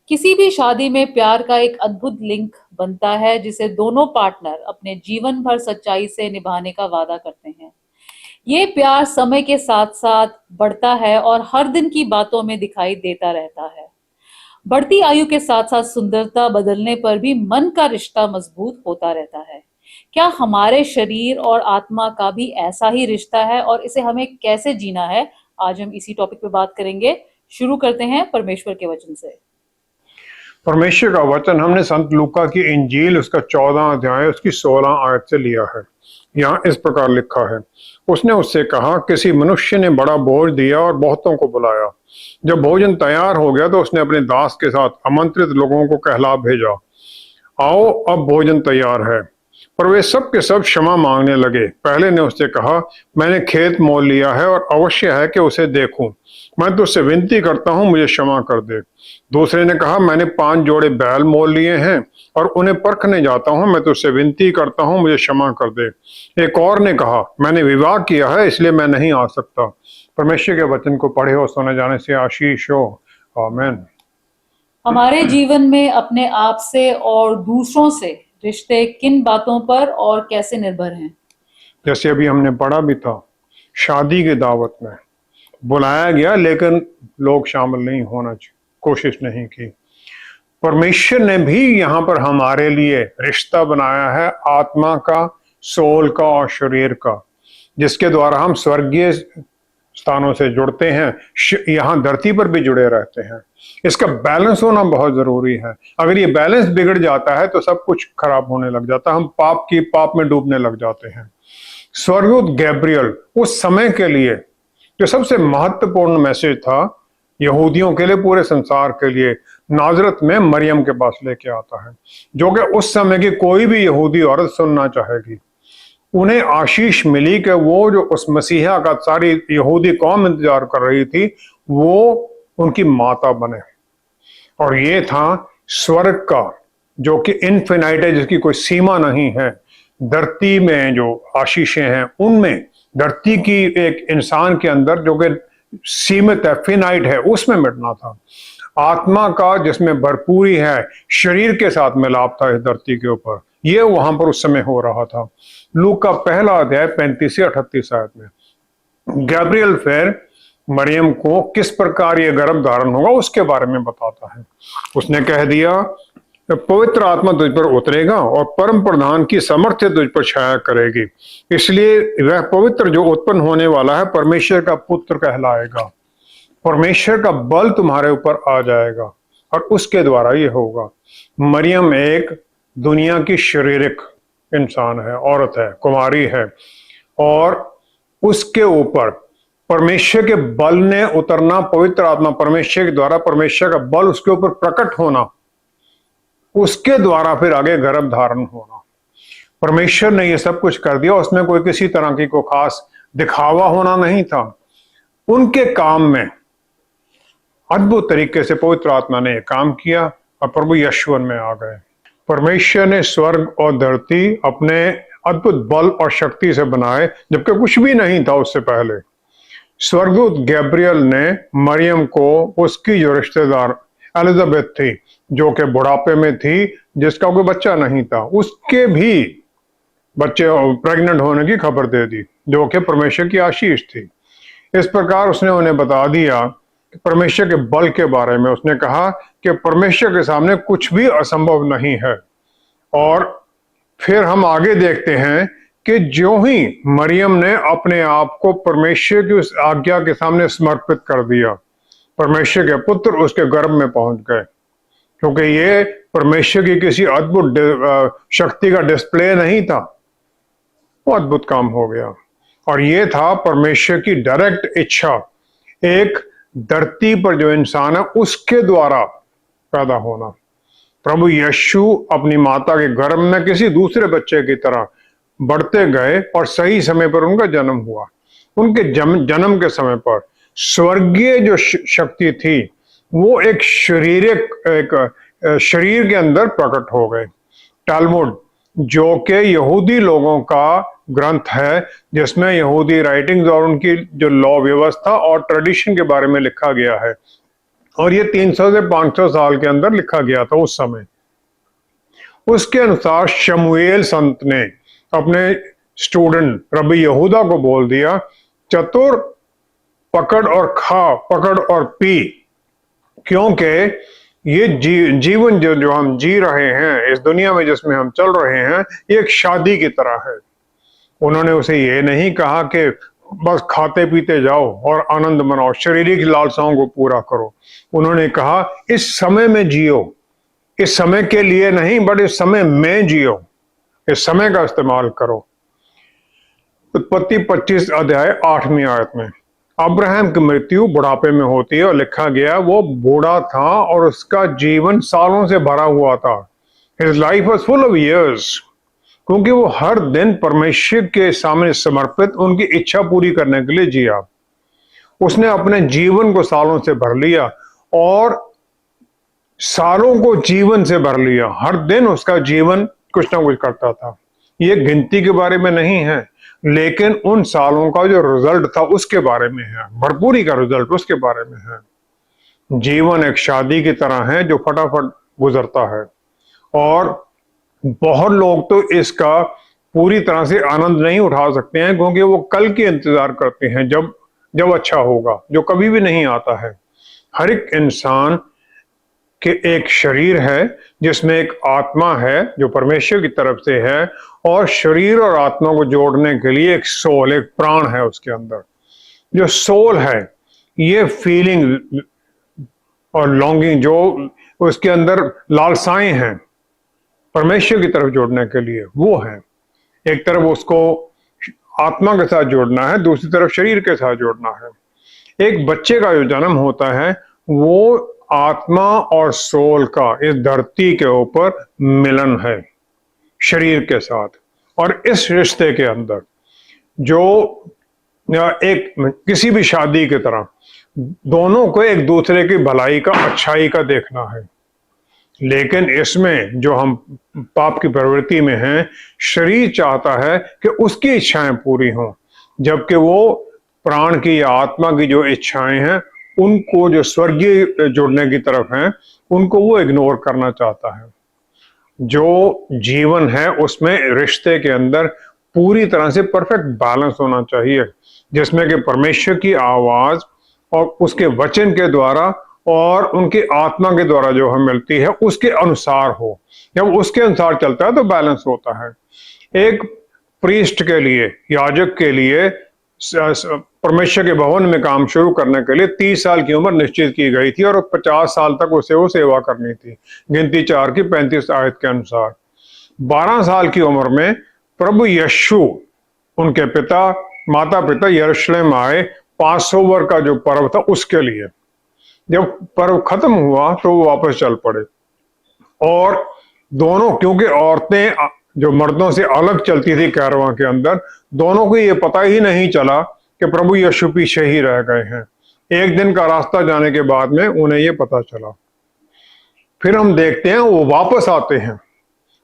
किसी भी शादी में प्यार का एक अद्भुत लिंक बनता है जिसे दोनों पार्टनर अपने जीवन भर सच्चाई से निभाने का वादा करते हैं। ये प्यार समय के साथ साथ बढ़ता है और हर दिन की बातों में दिखाई देता रहता है। बढ़ती आयु के साथ साथ सुंदरता बदलने पर भी मन का रिश्ता मजबूत होता रहता है। क्या हमारे शरीर और आत्मा का भी ऐसा ही रिश्ता है और इसे हमें कैसे जीना है? आज हम इसी टॉपिक पे बात करेंगे। शुरू करते हैं परमेश्वर के वचन से। परमेश्वर का वचन हमने संत लूका की इंजील उसका 14 अध्याय उसकी 16 आयत से लिया है। यहाँ इस प्रकार लिखा है, उसने उससे कहा, किसी मनुष्य ने बड़ा बोझ दिया और बहुतों को बुलाया। जब भोजन तैयार हो गया तो उसने अपने दास के साथ आमंत्रित लोगों को कहला भेजा, आओ अब भोजन तैयार है। पर वे सब के सब क्षमा मांगने लगे। पहले ने उससे कहा, मैंने खेत मोल लिया है और अवश्य है कि उसे देखूं। मैं तुझसे विनती करता हूं, मुझे क्षमा कर दे। दूसरे ने कहा, मैंने 5 जोड़े बैल मोल लिए हैं और उन्हें परखने जाता हूं। मैं तुझसे विनती करता हूं, मुझे क्षमा कर दे। एक और ने कहा, मैंने विवाह किया है इसलिए मैं नहीं आ सकता। परमेश्वर के वचन को पढ़े और सुने जाने से आशीष हो। आमीन। हमारे जीवन में अपने आप से और दूसरों से रिश्ते किन बातों पर और कैसे निर्भर हैं? जैसे अभी हमने पढ़ा भी था, शादी की दावत में बुलाया गया लेकिन लोग शामिल नहीं होना चाहिए, कोशिश नहीं की। परमेश्वर ने भी यहाँ पर हमारे लिए रिश्ता बनाया है, आत्मा का, सोल का और शरीर का, जिसके द्वारा हम स्वर्गीय स्थानों से जुड़ते हैं, यहाँ धरती पर भी जुड़े रहते हैं। इसका बैलेंस होना बहुत जरूरी है। अगर ये बैलेंस बिगड़ जाता है तो सब कुछ खराब होने लग जाता है, हम पाप में डूबने लग जाते हैं। स्वर्गदूत गैब्रियल उस समय के लिए जो सबसे महत्वपूर्ण मैसेज था यहूदियों के लिए, पूरे संसार के लिए, नाजरत में मरियम के पास लेके आता है, जो कि उस समय की कोई भी यहूदी औरत सुनना चाहेगी। उन्हें आशीष मिली कि वो जो उस मसीहा का सारी यहूदी कौम इंतजार कर रही थी, वो उनकी माता बने। और ये था स्वर्ग का, जो कि इनफिनाइट है, जिसकी कोई सीमा नहीं है। धरती में जो आशीषें हैं उनमें, धरती की एक इंसान के अंदर जो कि सीमित है, फिनाइट है, उसमें मिटना था। आत्मा का जिसमें भरपूरी है, शरीर के साथ मिलाप था इस धरती के ऊपर, ये वहां पर उस समय हो रहा था। लूका का पहला अध्याय 35 से 38 आयत में गैब्रियल फिर मरियम को किस प्रकार ये गर्भ धारण होगा उसके बारे में बताता है। उसने कह दिया, पवित्र आत्मा तुझ पर उतरेगा और परम प्रधान की सामर्थ्य तुझ पर छाया करेगी, इसलिए वह पवित्र जो उत्पन्न होने वाला है परमेश्वर का पुत्र कहलाएगा। परमेश्वर का बल तुम्हारे ऊपर आ जाएगा और उसके द्वारा ये होगा। मरियम एक दुनिया की शारीरिक इंसान है, औरत है, कुमारी है, और उसके ऊपर परमेश्वर के बल ने उतरना, पवित्र आत्मा परमेश्वर के द्वारा, परमेश्वर का बल उसके ऊपर प्रकट होना, उसके द्वारा फिर आगे गर्भ धारण होना। परमेश्वर ने ये सब कुछ कर दिया, उसमें कोई किसी तरह की कोई खास दिखावा होना नहीं था। उनके काम में अद्भुत तरीके से पवित्र आत्मा ने काम किया और प्रभु यशुवन में आ गए। परमेश्वर ने स्वर्ग और धरती अपने अद्भुत बल और शक्ति से बनाए, जबकि कुछ भी नहीं था उससे पहले। स्वर्गदूत गैब्रियल ने मरियम को उसकी जो रिश्तेदार एलिजाबेथ थी, जो कि बुढ़ापे में थी, जिसका कोई बच्चा नहीं था, उसके भी बच्चे प्रेग्नेंट होने की खबर दे दी, जो कि परमेश्वर की आशीष थी। इस प्रकार उसने उन्हें बता दिया परमेश्वर के बल के बारे में। उसने कहा कि परमेश्वर के सामने कुछ भी असंभव नहीं है। और फिर हम आगे देखते हैं कि जो ही मरियम ने अपने आप को परमेश्वर की उस आज्ञा के सामने समर्पित कर दिया, परमेश्वर के पुत्र उसके गर्भ में पहुंच गए, क्योंकि ये परमेश्वर की किसी अद्भुत शक्ति का डिस्प्ले नहीं था, वो अद्भुत काम हो गया। और ये था परमेश्वर की डायरेक्ट इच्छा, एक धरती पर जो इंसान है उसके द्वारा पैदा होना। प्रभु यीशु अपनी माता के गर्भ में किसी दूसरे बच्चे की तरह बढ़ते गए और सही समय पर उनका जन्म हुआ। उनके जन्म के समय पर स्वर्गीय जो शक्ति थी वो एक शरीर के अंदर प्रकट हो गए। टालमुड, जो कि यहूदी लोगों का ग्रंथ है, जिसमें यहूदी राइटिंग्स और उनकी जो लॉ व्यवस्था और ट्रेडिशन के बारे में लिखा गया है, और ये 300 से 500 साल के अंदर लिखा गया था उस समय। उसके अनुसार शमूएल संत ने अपने स्टूडेंट रबी यहूदा को बोल दिया, चतुर पकड़ और खा, पकड़ और पी, क्योंकि ये जीवन जो हम जी रहे हैं इस दुनिया में जिसमें हम चल रहे हैं, ये एक शादी की तरह है। उन्होंने उसे ये नहीं कहा कि बस खाते पीते जाओ और आनंद मनाओ, शारीरिक लालसाओं को पूरा करो। उन्होंने कहा इस समय में जियो, इस समय के लिए नहीं बट इस समय में जियो, इस समय का इस्तेमाल करो। उत्पत्ति 25 अध्याय 8वीं आयत में अब्राहम की मृत्यु बुढ़ापे में होती है और लिखा गया वो बूढ़ा था और उसका जीवन सालों से भरा हुआ था। His life was full of years, क्योंकि वो हर दिन परमेश्वर के सामने समर्पित उनकी इच्छा पूरी करने के लिए जिया। उसने अपने जीवन को सालों से भर लिया और सालों को जीवन से भर लिया। हर दिन उसका जीवन कुछ ना कुछ करता था। ये गिनती के बारे में नहीं है, लेकिन उन सालों का जो रिजल्ट था उसके बारे में है, भरपूरी का रिजल्ट उसके बारे में है। जीवन एक शादी की तरह है जो फटाफट गुजरता है और बहुत लोग तो इसका पूरी तरह से आनंद नहीं उठा सकते हैं, क्योंकि वो कल की इंतजार करते हैं जब अच्छा होगा, जो कभी भी नहीं आता है। हर एक इंसान के एक शरीर है जिसमें एक आत्मा है जो परमेश्वर की तरफ से है, और शरीर और आत्मा को जोड़ने के लिए एक सोल, एक प्राण है उसके अंदर। जो सोल है ये फीलिंग और लॉन्गिंग, जो उसके अंदर लालसाएं हैं परमेश्वर की तरफ जोड़ने के लिए, वो है। एक तरफ उसको आत्मा के साथ जोड़ना है, दूसरी तरफ शरीर के साथ जोड़ना है। एक बच्चे का जो जन्म होता है वो आत्मा और सोल का इस धरती के ऊपर मिलन है शरीर के साथ। और इस रिश्ते के अंदर जो एक किसी भी शादी की तरह दोनों को एक दूसरे की भलाई का, अच्छाई का देखना है। लेकिन इसमें जो हम पाप की प्रवृत्ति में हैं, शरीर चाहता है कि उसकी इच्छाएं पूरी हों, जबकि वो प्राण की या आत्मा की जो इच्छाएं हैं उनको, जो स्वर्गीय जुड़ने की तरफ हैं, उनको वो इग्नोर करना चाहता है। जो जीवन है उसमें रिश्ते के अंदर पूरी तरह से परफेक्ट बैलेंस होना चाहिए, जिसमें कि परमेश्वर की आवाज और उसके वचन के द्वारा और उनकी आत्मा के द्वारा जो हमें मिलती है उसके अनुसार हो। जब उसके अनुसार चलता है तो बैलेंस होता है। एक प्रीस्ट के लिए, याजक के लिए परमेश्वर के भवन में काम शुरू करने के लिए 30 साल की उम्र निश्चित की गई थी और 50 साल तक उसे वो सेवा करनी थी, गिनती 4 की 35 आयत के अनुसार। 12 साल की उम्र में प्रभु यीशु, उनके माता पिता यरूशलेम आए 500 वर्ष का जो पर्व था उसके लिए। जब पर्व खत्म हुआ तो वो वापस चल पड़े, और दोनों, क्योंकि औरतें जो मर्दों से अलग चलती थी कैरवां के अंदर, दोनों को ये पता ही नहीं चला कि प्रभु यीशु पीछे ही रह गए हैं। एक दिन का रास्ता जाने के बाद में उन्हें ये पता चला। फिर हम देखते हैं वो वापस आते हैं।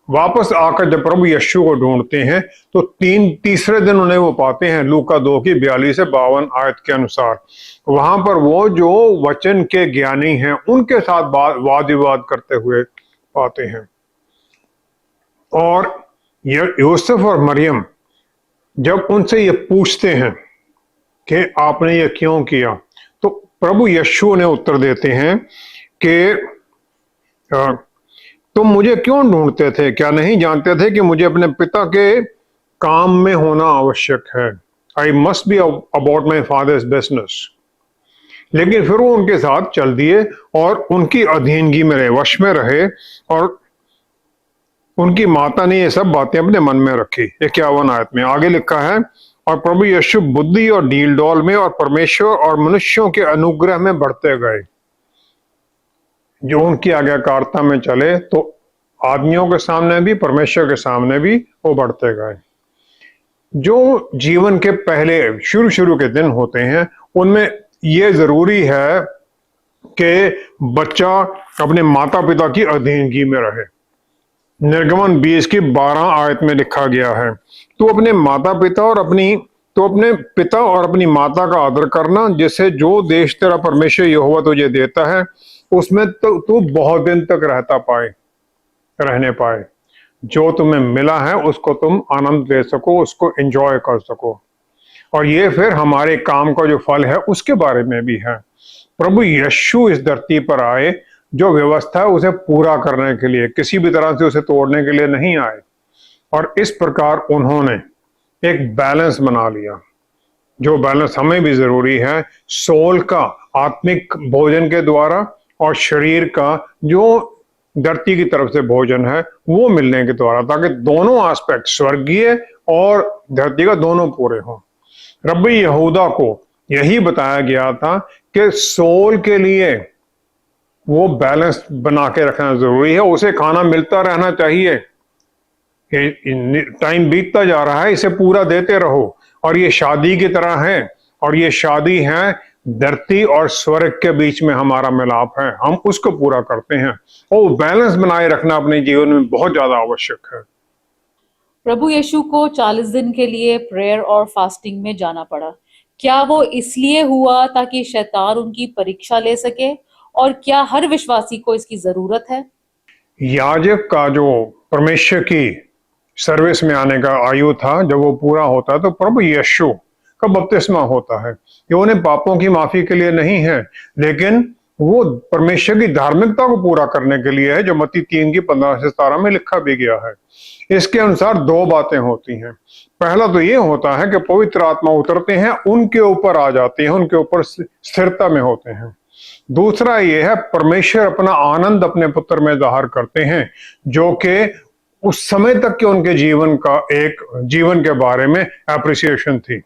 वापस आकर जब प्रभु यीशु को ढूंढते हैं तो तीसरे दिन उन्हें वो पाते हैं, लूका 2 की 42 से 52 आयत के अनुसार। वहां पर वो जो वचन के ज्ञानी हैं उनके साथ वाद विवाद करते हुए पाते हैं। और यूसुफ और मरियम जब उनसे ये पूछते हैं कि आपने ये क्यों किया, तो प्रभु यीशु ने उत्तर देते हैं कि तुम मुझे क्यों ढूंढते थे? क्या नहीं जानते थे कि मुझे अपने पिता के काम में होना आवश्यक है? I must be about my father's business. लेकिन फिर वो उनके साथ चल दिए और उनकी अधीनगी में रहे, वश में रहे, और उनकी माता ने ये सब बातें अपने मन में रखी। 51 आयत में आगे लिखा है, और प्रभु यीशु बुद्धि और डील डॉल में और परमेश्वर और मनुष्यों के अनुग्रह में बढ़ते गए। जो उनकी आज्ञाकारिता में चले तो आदमियों के सामने भी, परमेश्वर के सामने भी वो बढ़ते गए। जो जीवन के पहले शुरू के दिन होते हैं उनमें ये जरूरी है कि बच्चा अपने माता पिता की अधीनगी में रहे। निर्गमन 20 की 12 आयत में लिखा गया है, तो अपने पिता और अपनी माता का आदर करना, जिससे जो देश तेरा परमेश्वर यहोवा तुझे देता है उसमें तो तू बहुत दिन तक रहने पाए। जो तुम्हें मिला है उसको तुम आनंद ले सको, उसको एंजॉय कर सको। और ये फिर हमारे काम का जो फल है उसके बारे में भी है। प्रभु यीशु इस धरती पर आए, जो व्यवस्था है उसे पूरा करने के लिए, किसी भी तरह से उसे तोड़ने के लिए नहीं आए। और इस प्रकार उन्होंने एक बैलेंस बना लिया, जो बैलेंस हमें भी जरूरी है, सोल का आत्मिक भोजन के द्वारा और शरीर का जो धरती की तरफ से भोजन है वो मिलने के द्वारा, ताकि दोनों एस्पेक्ट स्वर्गीय और धरती का दोनों पूरे हों। रब्बी यहूदा को यही बताया गया था कि सोल के लिए वो बैलेंस बना के रखना जरूरी है, उसे खाना मिलता रहना चाहिए। टाइम बीतता जा रहा है, इसे पूरा देते रहो। और ये शादी की तरह है, और ये शादी है धरती और स्वर्ग के बीच में हमारा मिलाप है, हम उसको पूरा करते हैं। और बैलेंस बनाए रखना अपने जीवन में बहुत ज्यादा आवश्यक है। प्रभु यीशु को 40 दिन के लिए प्रेयर और फास्टिंग में जाना पड़ा। क्या वो इसलिए हुआ ताकि शैतान उनकी परीक्षा ले सके, और क्या हर विश्वासी को इसकी जरूरत है? याजक का जो परमेश्वर की सर्विस में आने का आयु था, जब वो पूरा होता है तो प्रभु यीशु का बपतिस्मा होता है। ये उन्हें पापों की माफी के लिए नहीं है, लेकिन वो परमेश्वर की धार्मिकता को पूरा करने के लिए है, जो मत्ती 3 की 15 से 17 में लिखा भी गया है। इसके अनुसार दो बातें होती हैं। पहला तो ये होता है कि पवित्र आत्मा उतरते हैं, उनके ऊपर आ जाते हैं, उनके ऊपर स्थिरता में होते हैं। दूसरा ये है, परमेश्वर अपना आनंद अपने पुत्र में जाहिर करते हैं, जो कि उस समय तक के उनके जीवन के बारे में एप्रिसिएशन थी।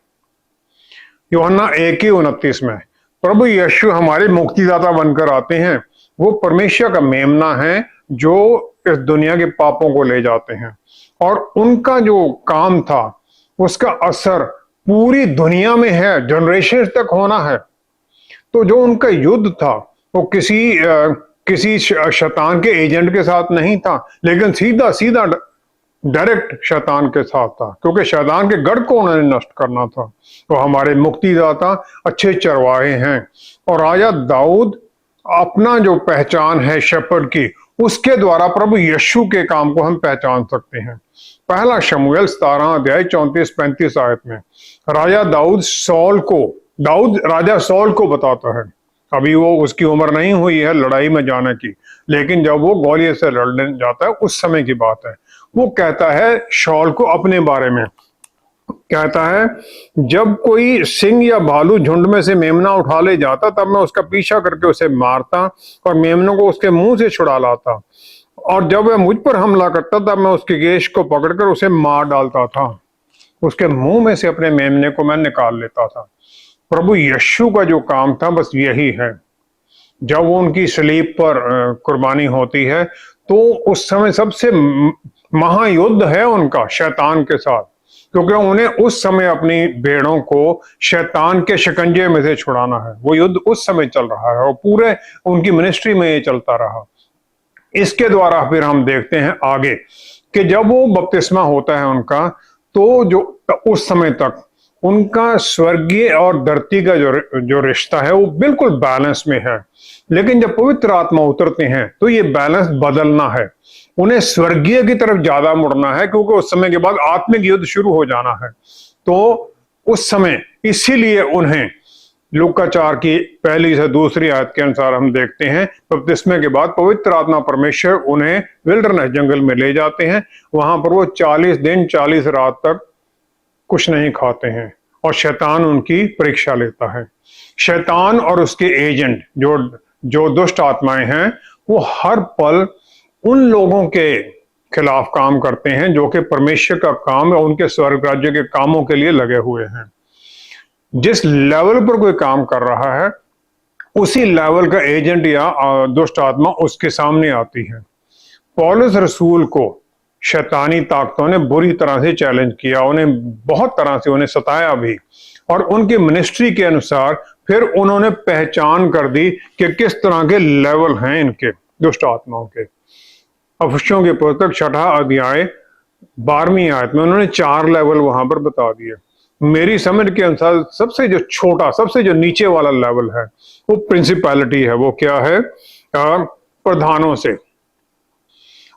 यूहन्ना 1:29 में प्रभु यीशु हमारे मुक्तिदाता बनकर आते हैं। वो परमेश्वर का मेमना है जो इस दुनिया के पापों को ले जाते हैं, और उनका जो काम था उसका असर पूरी दुनिया में है, जनरेशन तक होना है। तो जो उनका युद्ध था वो किसी शैतान के एजेंट के साथ नहीं था, लेकिन सीधा डायरेक्ट शैतान के साथ था, क्योंकि शैतान के गढ़ को उन्होंने नष्ट करना था। तो हमारे मुक्तिदाता अच्छे चरवाहे हैं, और राजा दाऊद अपना जो पहचान है शेपर्ड की, उसके द्वारा प्रभु यीशु के काम को हम पहचान सकते हैं। पहला शमूएल 17 अध्याय 34-35 आयत में राजा राजा सौल को बताता है, अभी वो उसकी उम्र नहीं हुई है लड़ाई में जाने की, लेकिन जब वो गोलियत से लड़ने जाता है उस समय की बात है। वो कहता है शौल को अपने बारे में, कहता है, जब कोई सिंह या भालू झुंड में से मेमना उठा ले जाता तब मैं उसका पीछा करके उसे मारता और मेमनों को उसके मुंह से छुड़ा लाता, और जब वह मुझ पर हमला करता तब मैं उसके केश को पकड़कर उसे मार डालता था। उसके मुंह में से अपने मेमने को मैं निकाल लेता था। प्रभु यीशु का जो काम था बस यही है। जब वो उनकी सलीब पर कुर्बानी होती है तो उस समय सबसे महायुद्ध है उनका शैतान के साथ, क्योंकि उन्हें उस समय अपनी भेड़ों को शैतान के शिकंजे में से छुड़ाना है। वो युद्ध उस समय चल रहा है और पूरे उनकी मिनिस्ट्री में ये चलता रहा। इसके द्वारा फिर हम देखते हैं आगे कि जब वो बपतिस्मा होता है उनका, तो जो उस समय तक उनका स्वर्गीय और धरती का जो रिश्ता है वो बिल्कुल बैलेंस में है। लेकिन जब पवित्र आत्मा उतरते हैं तो ये बैलेंस बदलना है, उन्हें स्वर्गीय की तरफ ज्यादा मुड़ना है, क्योंकि उस समय के बाद आत्मिक युद्ध शुरू हो जाना है। तो उस समय इसीलिए उन्हें लूका 4 की 1 से 2 आयत के अनुसार हम देखते हैं, बपतिस्मे के बाद पवित्र आत्मा परमेश्वर उन्हें विल्डरनेस जंगल में ले जाते हैं। वहां पर वो 40 दिन 40 रात तक कुछ नहीं खाते हैं, और शैतान उनकी परीक्षा लेता है। शैतान और उसके एजेंट जो दुष्ट आत्माएं हैं, वो हर पल उन लोगों के खिलाफ काम करते हैं जो कि परमेश्वर का काम या उनके स्वर्ग राज्य के कामों के लिए लगे हुए हैं। जिस लेवल पर कोई काम कर रहा है उसी लेवल का एजेंट या दुष्ट आत्मा उसके सामने आती है। पौलुस रसूल को शैतानी ताकतों ने बुरी तरह से चैलेंज किया, उन्हें बहुत तरह से उन्हें सताया भी, और उनकी मिनिस्ट्री के अनुसार फिर उन्होंने पहचान कर दी कि किस तरह के लेवल हैं इनके दुष्ट आत्माओं के। अफिसियों के पुस्तक 6 अध्याय 12वीं आयत में उन्होंने 4 लेवल वहां पर बता दिए। मेरी समझ के अनुसार सबसे जो छोटा, सबसे जो नीचे वाला लेवल है वो प्रिंसिपैलिटी है। वो क्या है? प्रधानों से,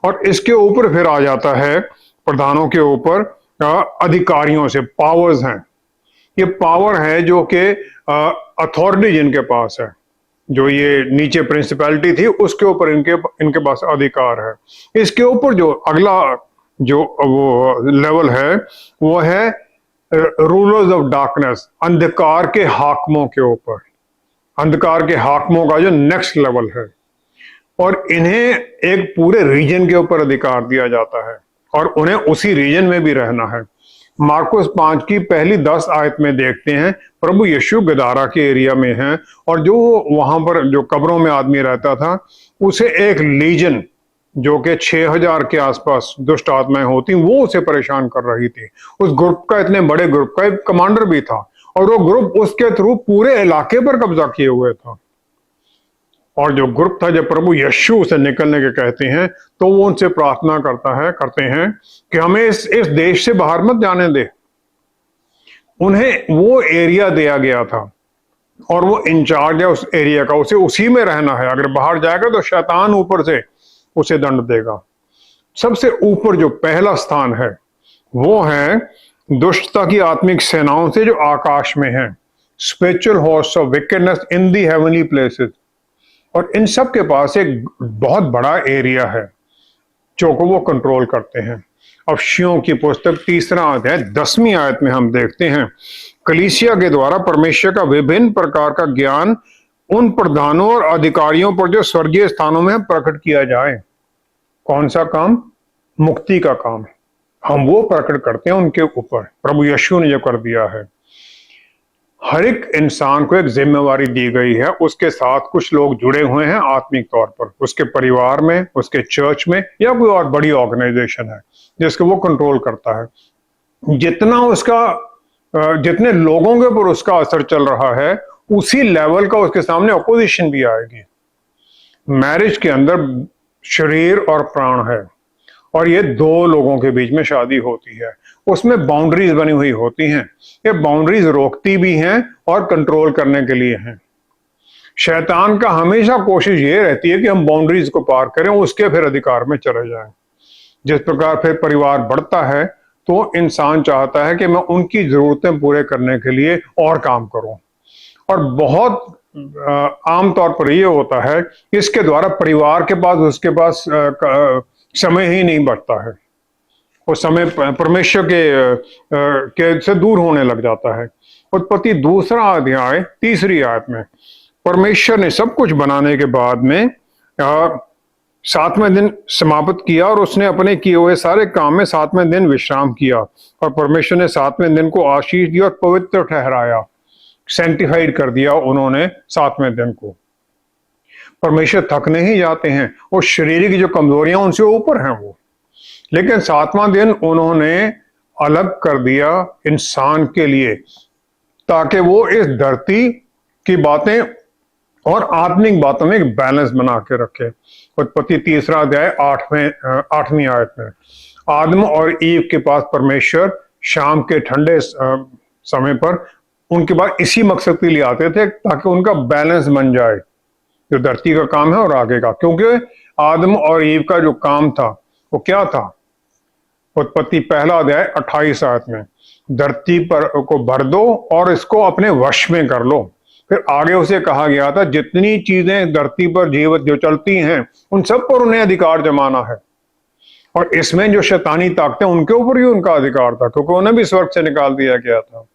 और इसके ऊपर फिर आ जाता है प्रधानों के ऊपर अधिकारियों से। पावर्स हैं, ये पावर है जो कि अथॉरिटी जिनके पास है, जो ये नीचे प्रिंसिपैलिटी थी उसके ऊपर इनके पास अधिकार है। इसके ऊपर जो अगला जो वो लेवल है वो है रूलर्स ऑफ डार्कनेस, अंधकार के हाकिमों के ऊपर, अंधकार के हाकिमों का जो नेक्स्ट लेवल है। और इन्हें एक पूरे रीजन के ऊपर अधिकार दिया जाता है और उन्हें उसी रीजन में भी रहना है। मार्कुस 5 की पहली 10 आयत में देखते हैं प्रभु यीशु गदारा के एरिया में हैं और जो वहां पर जो कब्रों में आदमी रहता था उसे एक लीजन जो कि 6000 के आसपास दुष्ट आत्माएं होती वो उसे परेशान कर रही थी। उस ग्रुप का, इतने बड़े ग्रुप का एक कमांडर भी था और वो ग्रुप उसके थ्रू पूरे इलाके पर कब्जा किए हुए था। और जो ग्रुप था, जब प्रभु यीशु उसे निकलने के कहते हैं तो वो उनसे प्रार्थना करते हैं कि हमें इस देश से बाहर मत जाने दे। उन्हें वो एरिया दिया गया था और वो इंचार्ज है उस एरिया का, उसे उसी में रहना है। अगर बाहर जाएगा तो शैतान ऊपर से उसे दंड देगा। सबसे ऊपर जो पहला स्थान है वो है दुष्टता की आत्मिक सेनाओं से जो आकाश में है, spiritual host of wickedness in the heavenly places. और इन सब के पास एक बहुत बड़ा एरिया है जो को वो कंट्रोल करते हैं। अफशियों की पुस्तक 3रा अध्याय 10वीं आयत में हम देखते हैं, कलीसिया के द्वारा परमेश्वर का विभिन्न प्रकार का ज्ञान उन प्रधानों और अधिकारियों पर जो स्वर्गीय स्थानों में प्रकट किया जाए। कौन सा काम? मुक्ति का काम। हम वो प्रकट करते हैं उनके ऊपर, प्रभु यीशु ने जो कर दिया है। हर एक इंसान को एक जिम्मेवारी दी गई है, उसके साथ कुछ लोग जुड़े हुए हैं आत्मिक तौर पर, उसके परिवार में, उसके चर्च में या कोई और बड़ी ऑर्गेनाइजेशन है जिसको वो कंट्रोल करता है। जितने लोगों के ऊपर उसका असर चल रहा है उसी लेवल का उसके सामने अपोजिशन भी आएगी। मैरिज के अंदर शरीर और प्राण है और ये 2 लोगों के बीच में शादी होती है, उसमें बाउंड्रीज बनी हुई होती हैं। ये बाउंड्रीज रोकती भी हैं और कंट्रोल करने के लिए हैं। शैतान का हमेशा कोशिश ये रहती है कि हम बाउंड्रीज को पार करें, उसके फिर अधिकार में चले जाएं। जिस प्रकार फिर परिवार बढ़ता है तो इंसान चाहता है कि मैं उनकी जरूरतें पूरे करने के लिए और काम करूं, और बहुत आमतौर पर यह होता है इसके द्वारा परिवार के पास उसके पास समय ही नहीं बचता है, वो समय परमेश्वर के से दूर होने लग जाता है। उत्पत्ति 2रा अध्याय 3री आयत में परमेश्वर ने सब कुछ बनाने के बाद में 7वें दिन समाप्त किया और उसने अपने किए हुए सारे काम में 7वें दिन विश्राम किया। और परमेश्वर ने 7वें दिन को आशीष दी और पवित्र ठहराया, सेंटिफाइड कर दिया उन्होंने 7वें दिन को। परमेश्वर थकने ही जाते हैं, वो शरीर की जो कमजोरियां उनसे ऊपर हैं वो, लेकिन 7वां दिन उन्होंने अलग कर दिया इंसान के लिए ताकि वो इस धरती की बातें और आत्मिक बातों में एक बैलेंस बना के रखे। उत्पत्ति 3रा अध्याय 8वीं आयत में आदम और ईव के पास परमेश्वर शाम के ठंडे समय पर उनके पास इसी मकसद के लिए आते थे ताकि उनका बैलेंस बन जाए, जो धरती का काम है और आगे का। क्योंकि आदम और ईव का जो काम था वो क्या था? उत्पत्ति 1 अध्याय 28 आयत में धरती पर को भर दो और इसको अपने वश में कर लो। फिर आगे उसे कहा गया था जितनी चीजें धरती पर जीवित जो चलती हैं उन सब पर उन्हें अधिकार जमाना है। और इसमें जो शैतानी ताकतें उनके ऊपर ही उनका अधिकार था क्योंकि उन्हें भी स्वर्ग से निकाल दिया गया था।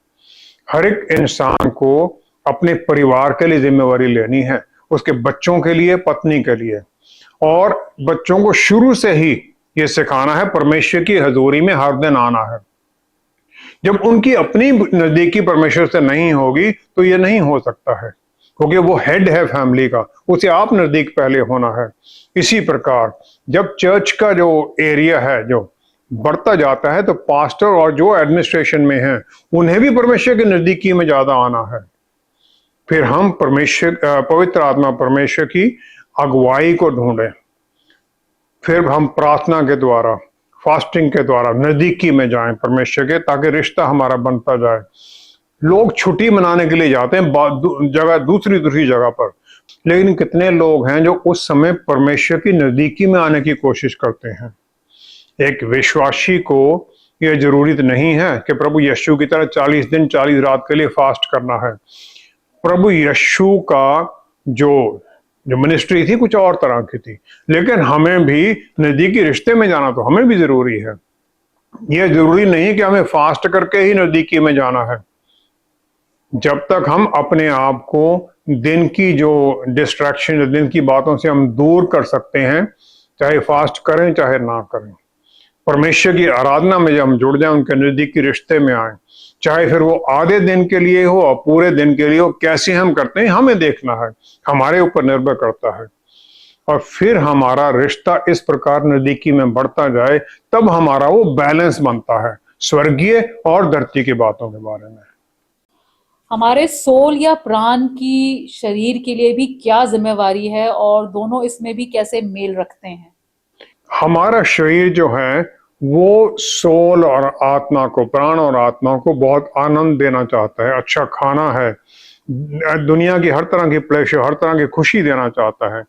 हर एक इंसान को अपने परिवार के लिए जिम्मेवारी लेनी है, उसके बच्चों के लिए, पत्नी के लिए, और बच्चों को शुरू से ही ये सिखाना है परमेश्वर की हजूरी में हर दिन आना है। जब उनकी अपनी नजदीकी परमेश्वर से नहीं होगी तो ये नहीं हो सकता है, क्योंकि वो हेड है फैमिली का, उसे आप नजदीक पहले होना है। इसी प्रकार जब चर्च का जो एरिया है जो बढ़ता जाता है तो पास्टर और जो एडमिनिस्ट्रेशन में है उन्हें भी परमेश्वर की नजदीकी में ज्यादा आना है। फिर हम पवित्र आत्मा परमेश्वर की अगुवाई को ढूंढें, फिर हम प्रार्थना के द्वारा, फास्टिंग के द्वारा नजदीकी में जाएं परमेश्वर के, ताकि रिश्ता हमारा बनता जाए। लोग छुट्टी मनाने के लिए जाते हैं जगह दूसरी जगह पर, लेकिन कितने लोग हैं जो उस समय परमेश्वर की नजदीकी में आने की कोशिश करते हैं। एक विश्वासी को यह जरूरी नहीं है कि प्रभु यीशु की तरह 40 दिन 40 रात के लिए फास्ट करना है। प्रभु यीशु का जो जो मिनिस्ट्री थी कुछ और तरह की थी, लेकिन हमें भी नजदीकी रिश्ते में जाना तो हमें भी जरूरी है। यह जरूरी नहीं कि हमें फास्ट करके ही नजदीकी में जाना है। जब तक हम अपने आप को दिन की जो डिस्ट्रैक्शन, दिन की बातों से हम दूर कर सकते हैं, चाहे फास्ट करें चाहे ना करें, परमेश्वर की आराधना में जब हम जुड़ जाएं, उनके नजदीकी रिश्ते में आए, चाहे फिर वो आधे दिन के लिए हो और पूरे दिन के लिए हो, कैसे हम करते हैं हमें देखना है, हमारे ऊपर निर्भर करता है। और फिर हमारा रिश्ता इस प्रकार नजदीकी में बढ़ता जाए, तब हमारा वो बैलेंस बनता है स्वर्गीय और धरती की बातों के बारे में। हमारे सोल या प्राण की शरीर के लिए भी क्या जिम्मेवारी है और दोनों इसमें भी कैसे मेल रखते हैं? हमारा शरीर जो है वो सोल और आत्मा को, प्राण और आत्मा को बहुत आनंद देना चाहता है, अच्छा खाना है, दुनिया की हर तरह की प्लेजर, हर तरह की खुशी देना चाहता है।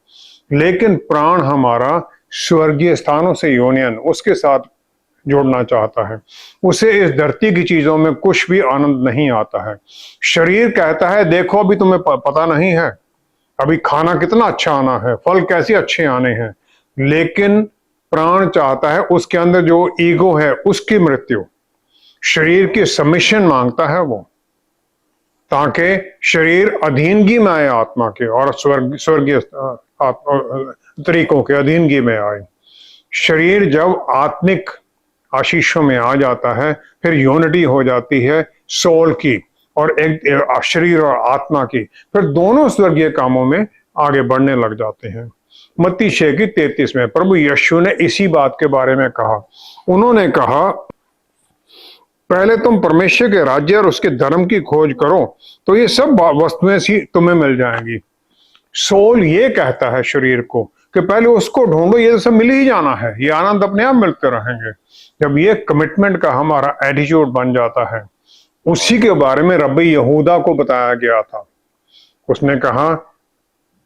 लेकिन प्राण हमारा स्वर्गीय स्थानों से यूनियन, उसके साथ जोड़ना चाहता है। उसे इस धरती की चीजों में कुछ भी आनंद नहीं आता है। शरीर कहता है देखो अभी तुम्हें पता नहीं है, अभी खाना कितना अच्छा आना है, फल कैसे अच्छे आने हैं। लेकिन प्राण चाहता है उसके अंदर जो ईगो है उसकी मृत्यु, शरीर की सबमिशन मांगता है वो, ताकि शरीर अधीनगी में आए आत्मा के और स्वर्गीय तरीकों के अधीनगी में आए। शरीर जब आत्मिक आशीषों में आ जाता है, फिर यूनिटी हो जाती है सोल की और एक शरीर और आत्मा की, फिर दोनों स्वर्गीय कामों में आगे बढ़ने लग जाते हैं। मत्ती 6:33 में प्रभु यीशु ने इसी बात के बारे में कहा। उन्होंने कहा पहले तुम परमेश्वर के राज्य और उसके धर्म की खोज करो तो ये सब वस्तुएं सी तुम्हें मिल जाएंगी। सोल ये कहता है शरीर को कि पहले उसको ढूंढो, ये तो सब मिल ही जाना है, ये आनंद अपने आप मिलते रहेंगे। जब ये कमिटमेंट का हमारा एटीट्यूड बन जाता है, उसी के बारे में रब्बी यहूदा को बताया गया था। उसने कहा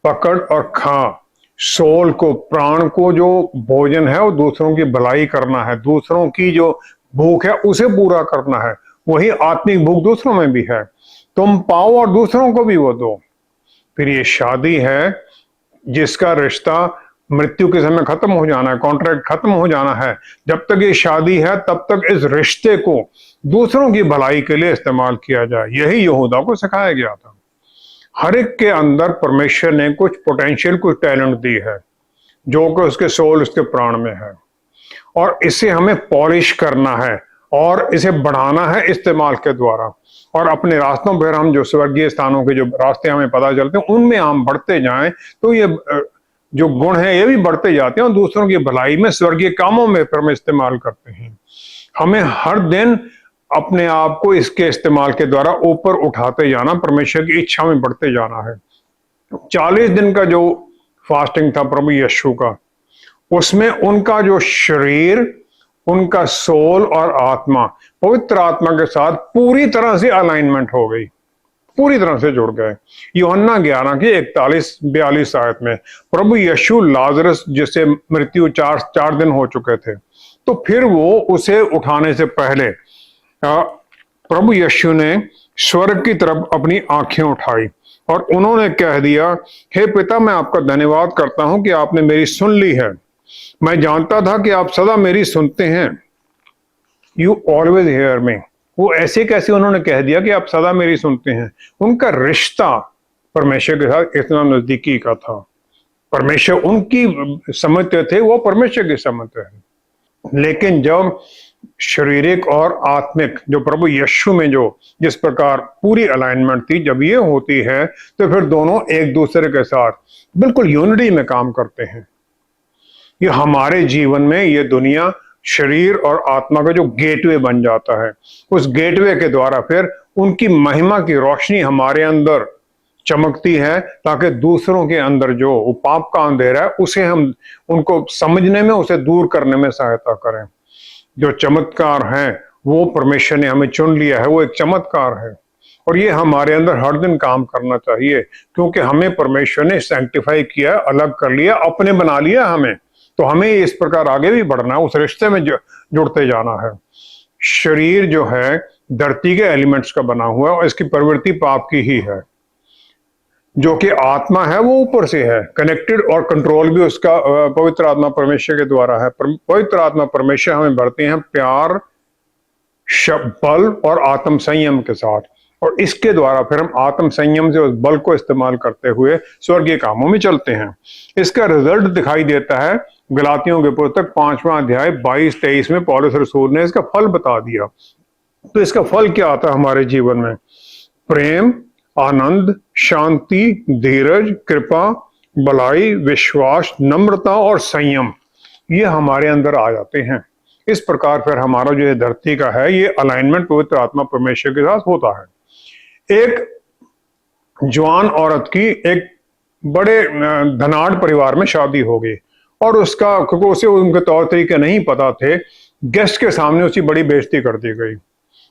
पकड़ और खा, सोल को, प्राण को जो भोजन है वो दूसरों की भलाई करना है, दूसरों की जो भूख है उसे पूरा करना है, वही आत्मिक भूख दूसरों में भी है। तुम पाओ और दूसरों को भी वो दो। फिर ये शादी है जिसका रिश्ता मृत्यु के समय खत्म हो जाना है, कॉन्ट्रैक्ट खत्म हो जाना है। जब तक ये शादी है तब तक इस रिश्ते को दूसरों की भलाई के लिए इस्तेमाल किया जाए, यही यहूदा को सिखाया गया था। हर एक के अंदर परमेश्वर ने कुछ पोटेंशियल, कुछ टैलेंट दी है जो कि उसके सोल, उसके प्राण में है, और इसे हमें पॉलिश करना है और इसे बढ़ाना है इस्तेमाल के द्वारा। और अपने रास्तों पर हम जो स्वर्गीय स्थानों के जो रास्ते हमें पता चलते हैं उनमें हम बढ़ते जाएं, तो ये जो गुण है ये भी बढ़ते जाते हैं और दूसरों की भलाई में, स्वर्गीय कामों में फिर हम इस्तेमाल करते हैं। हमें हर दिन अपने आप को इसके इस्तेमाल के द्वारा ऊपर उठाते जाना, परमेश्वर की इच्छा में बढ़ते जाना है। 40 दिन का जो फास्टिंग था प्रभु यीशु का, उसमें उनका जो शरीर, उनका सोल और आत्मा पवित्र आत्मा के साथ पूरी तरह से अलाइनमेंट हो गई, पूरी तरह से जुड़ गए। यूहन्ना 11:41-42 आयत में प्रभु यीशु लाजरस जिसे मृत्यु 4 दिन हो चुके थे, तो फिर वो उसे उठाने से पहले प्रभु यीशु ने स्वर्ग की तरफ अपनी आंखें उठाई और उन्होंने कह दिया, हे पिता, मैं आपका धन्यवाद करता हूं कि आपने मेरी सुन ली है। मैं जानता था कि आप सदा मेरी सुनते हैं। You always hear me. वो ऐसे कैसे उन्होंने कह दिया कि आप सदा मेरी सुनते हैं? उनका रिश्ता परमेश्वर के साथ इतना नजदीकी का था। परमेश्वर उनकी समझते थे, वो परमेश्वर की समझते हैं। लेकिन जब शारीरिक और आत्मिक जो प्रभु यीशु में जो जिस प्रकार पूरी अलाइनमेंट थी, जब ये होती है तो फिर दोनों एक दूसरे के साथ बिल्कुल यूनिटी में काम करते हैं। ये हमारे जीवन में ये दुनिया शरीर और आत्मा का जो गेटवे बन जाता है, उस गेटवे के द्वारा फिर उनकी महिमा की रोशनी हमारे अंदर चमकती है, ताकि दूसरों के अंदर जो पाप का अंधेरा है उसे हम उनको समझने में, उसे दूर करने में सहायता करें। जो चमत्कार है वो परमेश्वर ने हमें चुन लिया है, वो एक चमत्कार है और ये हमारे अंदर हर दिन काम करना चाहिए, क्योंकि हमें परमेश्वर ने सैंक्टिफाई किया, अलग कर लिया, अपने बना लिया हमें। तो हमें इस प्रकार आगे भी बढ़ना है, उस रिश्ते में जुड़ते जाना है। शरीर जो है धरती के एलिमेंट्स का बना हुआ है और इसकी प्रवृत्ति पाप की ही है। जो कि आत्मा है वो ऊपर से है कनेक्टेड, और कंट्रोल भी उसका पवित्र आत्मा परमेश्वर के द्वारा है। पवित्र आत्मा परमेश्वर हमें भरते हैं प्यार, बल और आत्म संयम के साथ, और इसके द्वारा फिर हम आत्म संयम से उस बल को इस्तेमाल करते हुए स्वर्गीय कामों में चलते हैं। इसका रिजल्ट दिखाई देता है गलातियों के पुस्तक 5वां अध्याय 22-23 में पौलुस रसूल ने इसका फल बता दिया। तो इसका फल क्या आता है हमारे जीवन में? प्रेम, आनंद, शांति, धीरज, कृपा, भलाई, विश्वास, नम्रता और संयम, ये हमारे अंदर आ जाते हैं। इस प्रकार फिर हमारा जो है धरती का है ये अलाइनमेंट पवित्र आत्मा परमेश्वर के साथ होता है। एक जवान औरत की एक बड़े धनाढ़ परिवार में शादी हो गई, और उसे उनके तौर तरीके नहीं पता थे। गेस्ट के सामने उसकी बड़ी बेइज्जती कर दी गई।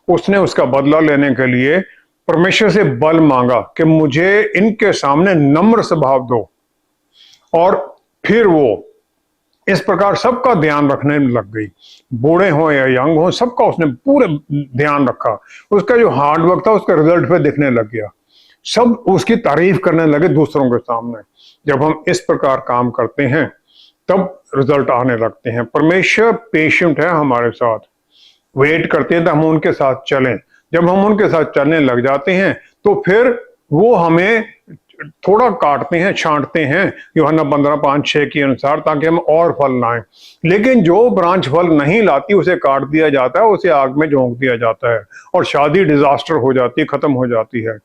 उसने उसका बदला लेने के लिए परमेश्वर से बल मांगा कि मुझे इनके सामने नम्र स्वभाव दो, और फिर वो इस प्रकार सबका ध्यान रखने लग गई। बूढ़े हो या यंग हो, सबका उसने पूरे ध्यान रखा। उसका जो हार्ड वर्क था उसका रिजल्ट पे दिखने लग गया। सब उसकी तारीफ करने लगे दूसरों के सामने। जब हम इस प्रकार काम करते हैं तब रिजल्ट आने लगते हैं। परमेश्वर पेशेंट है हमारे साथ, वेट करते हैं तो हम उनके साथ चलें। जब हम उनके साथ चलने लग जाते हैं तो फिर वो हमें थोड़ा काटते हैं, छांटते हैं यूहन्ना 15:5-6 के अनुसार, ताकि हम और फल लाएं। लेकिन जो ब्रांच फल नहीं लाती उसे काट दिया जाता है, उसे आग में झोंक दिया जाता है, और शादी डिजास्टर हो जाती है, खत्म हो जाती है।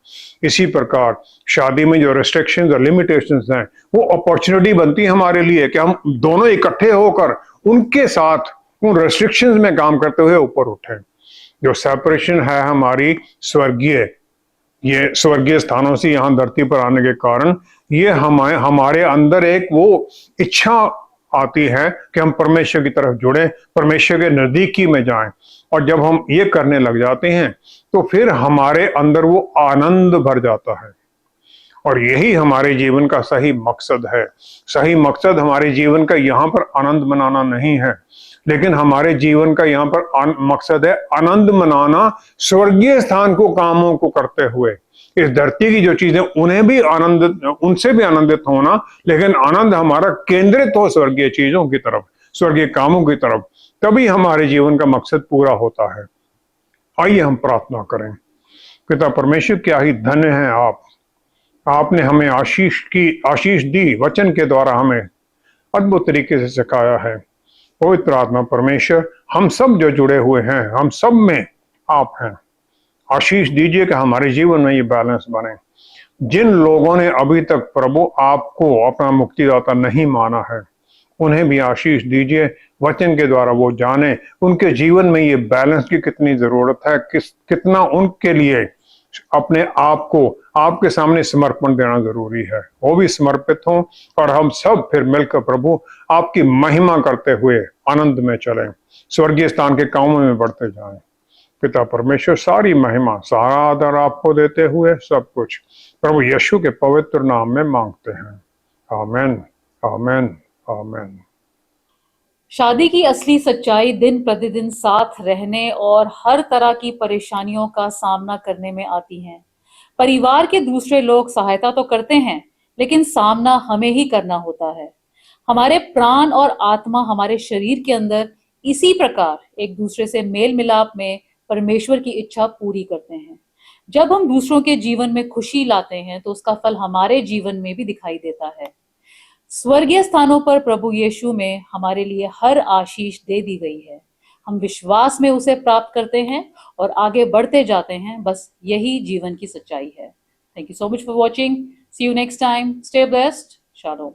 इसी प्रकार शादी में जो रेस्ट्रिक्शंस और लिमिटेशंस हैं वो अपॉर्चुनिटी बनती है हमारे लिए कि हम दोनों इकट्ठे होकर उनके साथ उन रेस्ट्रिक्शंस में काम करते हुए ऊपर उठें। जो सेपरेशन है हमारी ये स्वर्गीय स्थानों से यहाँ धरती पर आने के कारण ये हमारे अंदर एक वो इच्छा आती है कि हम परमेश्वर की तरफ जुड़े, परमेश्वर के नजदीकी में जाएं। और जब हम ये करने लग जाते हैं तो फिर हमारे अंदर वो आनंद भर जाता है, और यही हमारे जीवन का सही मकसद है। सही मकसद हमारे जीवन का यहाँ पर आनंद मनाना नहीं है, लेकिन हमारे जीवन का यहाँ पर मकसद है आनंद मनाना स्वर्गीय स्थान को कामों को करते हुए। इस धरती की जो चीजें उनसे भी आनंदित होना, लेकिन आनंद हमारा केंद्रित हो स्वर्गीय चीजों की तरफ, स्वर्गीय कामों की तरफ, तभी हमारे जीवन का मकसद पूरा होता है। आइए हम प्रार्थना करें। पिता परमेश्वर, क्या ही धन्य है आपने हमें आशीष दी, वचन के द्वारा हमें अद्भुत तरीके से सिखाया है। पवित्र आत्मा परमेश्वर, हम सब जो जुड़े हुए हैं, हम सब में आप हैं। आशीष दीजिए कि हमारे जीवन में ये बैलेंस बने। जिन लोगों ने अभी तक प्रभु आपको अपना मुक्तिदाता नहीं माना है, उन्हें भी आशीष दीजिए। वचन के द्वारा वो जाने उनके जीवन में ये बैलेंस की कितनी जरूरत है, कितना उनके लिए अपने आप को आपके सामने समर्पण देना जरूरी है। वो भी समर्पित हों, और हम सब फिर मिलकर प्रभु आपकी महिमा करते हुए आनंद में चलें, स्वर्गीय स्थान के कामों में बढ़ते जाएं। पिता परमेश्वर, सारी महिमा, सारा आदर आपको देते हुए सब कुछ प्रभु यीशु के पवित्र नाम में मांगते हैं। आमीन, आमीन, आमीन। शादी की असली सच्चाई दिन प्रतिदिन साथ रहने और हर तरह की परेशानियों का सामना करने में आती है। परिवार के दूसरे लोग सहायता तो करते हैं, लेकिन सामना हमें ही करना होता है। हमारे प्राण और आत्मा हमारे शरीर के अंदर इसी प्रकार एक दूसरे से मेल मिलाप में परमेश्वर की इच्छा पूरी करते हैं। जब हम दूसरों के जीवन में खुशी लाते हैं तो उसका फल हमारे जीवन में भी दिखाई देता है। स्वर्गीय स्थानों पर प्रभु यीशु में हमारे लिए हर आशीष दे दी गई है। हम विश्वास में उसे प्राप्त करते हैं और आगे बढ़ते जाते हैं। बस यही जीवन की सच्चाई है। Thank you so much for watching. See you next time. Stay blessed. Shalom.